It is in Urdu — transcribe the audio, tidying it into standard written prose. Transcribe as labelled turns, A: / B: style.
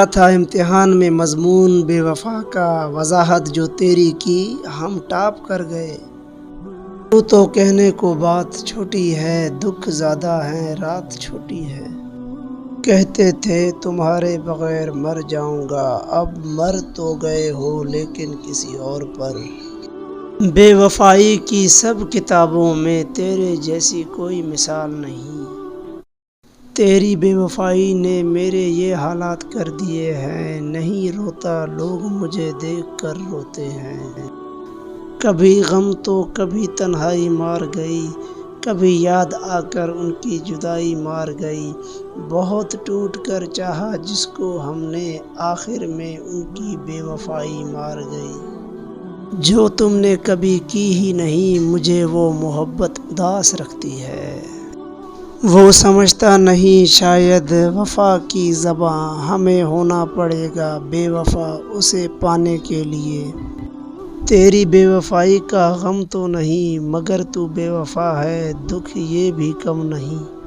A: آیا تھا امتحان میں مضمون بے وفا کا، وضاحت جو تیری کی ہم ٹاپ کر گئے۔ تو کہنے کو بات چھوٹی ہے، دکھ زیادہ ہیں رات چھوٹی ہے۔ کہتے تھے تمہارے بغیر مر جاؤں گا، اب مر تو گئے ہو لیکن کسی اور پر۔ بے وفائی کی سب کتابوں میں تیرے جیسی کوئی مثال نہیں۔ تیری بے وفائی نے میرے یہ حالات کر دیے ہیں، نہیں روتا لوگ مجھے دیکھ کر روتے ہیں۔ کبھی غم تو کبھی تنہائی مار گئی، کبھی یاد آ کر ان کی جدائی مار گئی۔ بہت ٹوٹ کر چاہا جس کو ہم نے، آخر میں ان کی بے وفائی مار گئی۔ جو تم نے کبھی کی ہی نہیں مجھے وہ محبت اداس رکھتی ہے۔ وہ سمجھتا نہیں شاید وفا کی زباں، ہمیں ہونا پڑے گا بے وفا اسے پانے کے لیے۔ تیری بے وفائی کا غم تو نہیں، مگر تو بے وفا ہے، دکھ یہ بھی کم نہیں۔